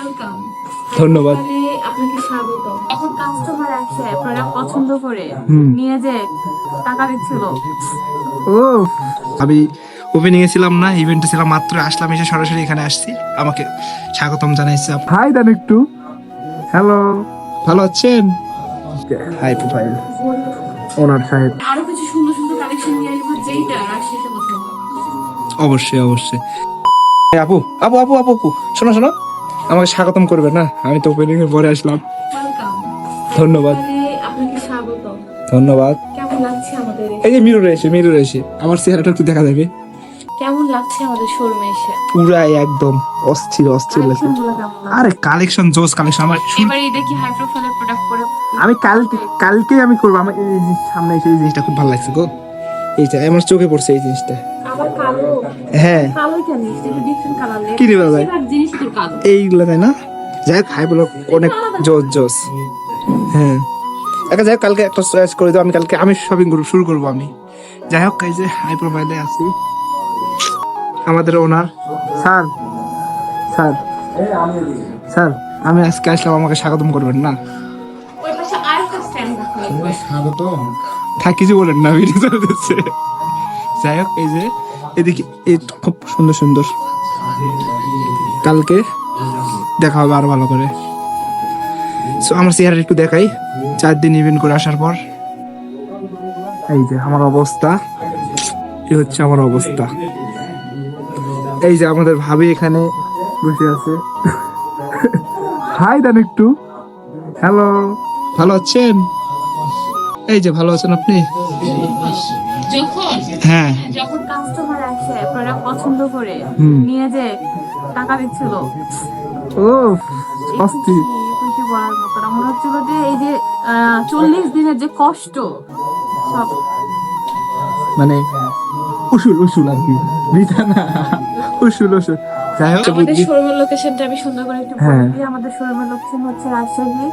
Welcome. ধন্যবাদ। তাহলে আপনাকে স্বাগত। এখন কাস্টমার আসে প্রোডাক্ট পছন্দ করে নিয়ে যে টাকা দিচ্ছিল। ও আমি ওপেনিং এ ছিলাম না, ইভেন্টে ছিলাম, মাত্র আসলাম, এসে সরাসরি এখানে আসছি। আমাকে স্বাগতম জানাইছে। হাই দেন একটু। হ্যালো, ভালো আছেন? হাই প্রোফাইল ওনার সাহেব। আরো কিছু সুন্দর সুন্দর কালেকশন নিয়ে আসবো, যেইটা আর সেটা বলতে অবশ্যই অবশ্যই। আপু আপু আপু আপু আপু শোনো শোনো, আমাকে স্বাগতম করবে না? আমি তো ওপেনিং এর পরে আসলাম। ওয়েলকাম। ধন্যবাদ। তাহলে আপনাকে স্বাগত। ধন্যবাদ। কেমন লাগছে আমাদের এই যে মিররে এসে আমার চেহারাটা একটু দেখা যাবে। কেমন লাগছে আমাদের শোরুমে এসে? পুরাই একদম অস্থির অস্থির লাগছে। কালেকশনগুলো কেমন লাগছে? আরে কালেকশন জোস কালেকশন। আমার এবারে দেখি হাই প্রোফাইলের প্রোডাক্ট পরে আমি কালকেই আমি করবো। আমার এই সামনে এসে এই জিনিসটা খুব ভালো লাগছে গো। এইটা আমার চোখে পড়ছে এই জিনিসটা। আবার কালো। হ্যাঁ, কালো কেন? একটু ডিফারেন্ট কালার নেই। কি দিবা ভাই? সেটার জিনিস তো কালো। এইগুলো তাই না? যাই হোক, হাই বলো অনেক জোস জোস। হ্যাঁ, যাই হোক, কালকে একটা চয়েস করে দাও। আমি শপিং শুরু করবো আমি। যাই হোক, এই যে হাই প্রোফাইলে আছি, আমাদের ওনার স্যার। স্যার স্যার আমি আজকে আসলাম, আমাকে স্বাগতম করবেন না? ওই পাশে আরেকটা স্ট্যান্ড রাখা। থাক, কিছু বলেন না, ভিডিও চলতেছে। যাই হোক, এই যে এদিকে এই খুব সুন্দর সুন্দর। কালকে দেখা হবে আরো ভালো করে। সো আমার চেহারা একটু দেখাই। 4 দিন ইভেন্ট করে আসার পর এই যে আমার অবস্থা, এই হচ্ছে আমার অবস্থা। এই যে আমাদের ভাবি এখানে বসে আছে। হাই দেন একটু। হ্যালো, ভালো আছেন? এই যে ভালো আছেন আপনি? যখন হ্যাঁ, যখন কাস্টমার আসে প্রোডাক্ট পছন্দ করে নিয়ে যে টাকা দিচ্ছিল। ও এই অস্থির। খুশি বলার মতো না। মনে হচ্ছিল যে এই যে 40 দিনের যে কষ্ট সব মানে উসুল আর কি, বিছানা উসুল। যাই হোক, আমাদের শোরুমের লোকেশনটা আমি সুন্দর করে একটু হ্যাঁ। বলে দিই। আমাদের শোরুমের লোকেশন হচ্ছে রাজশাহী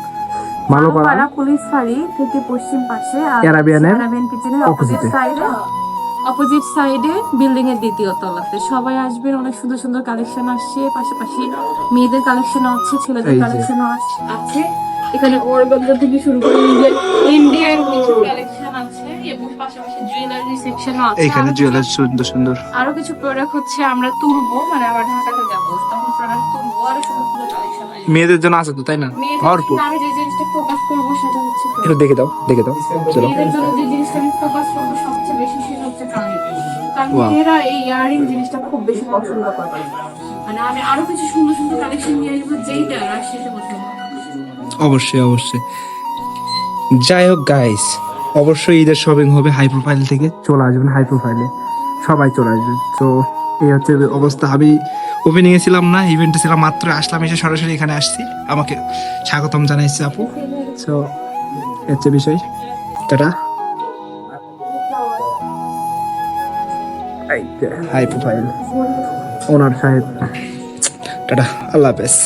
মালোপাড়া মালোপাড়া পুলিশ ফাঁড়ি থেকে পশ্চিম পাশে, আর অ্যারাবিয়ানের আরাবিয়ান কিচেনের opposite এ। অপোজিট সাইডে বিল্ডিং এর দ্বিতীয় তলাতে। সবাই আসবেন, অনেক সুন্দর সুন্দর কালেকশন আসছে। পাশাপাশি মেয়েদের কালেকশন আছে, ছেলেদের এই যে। কালেকশন আছে। এখানে অর্গানজা থেকে শুরু করে ইন্ডিয়ান কিছু কালেকশন আছে, এবং পাশাপাশি জুয়েলারি সেকশনও আছে। এইখানে জুয়েলারি সুন্দর সুন্দর। আরো কিছু প্রোডাক্ট হচ্ছে আমরা তুলবো, মানে আমরা ঢাকাতে যাবো, তখন প্রোডাক্ট তুলবো। আরো সুন্দর সুন্দর কালেকশন আসবে মেয়েদের জন্য আছে তো, তাই না? ভরপুর। আমি যে জিনিসটা ফোকাস করবো সেটা হচ্ছে একটু দেখে দাও চলো। মেয়েদের জন্য যে জিনিসটা আমি ফোকাস করবো সবচেয়ে বেশি, সেটা হচ্ছে কানের। কারণ Wow. মেয়েরা এই ইয়ারিং জিনিসটা খুব বেশি পছন্দ করে। মানে আমি আরো কিছু সুন্দর সুন্দর কালেকশন নিয়ে আসবো, যেইটা আর সেটা বলতে অবশ্যই অবশ্যই। যাই হোক গাইস, অবশ্যই ঈদের শপিং হবে হাই প্রোফাইল থেকে। চলে আসবেন হাই প্রোফাইলে, সবাই চলে আসবেন। তো এই হচ্ছে অবস্থা। আমি ওপেনিং এ ছিলাম না, ইভেন্টে ছিলাম, মাত্র আসলাম, এসে সরাসরি এখানে আসছি। আমাকে স্বাগতম জানাইছে আপু। তো হচ্ছে বিষয়। টাটা। হাই প্রোফাইল ওনার সাহেব। টাটা, আল্লাহ হাফেজ।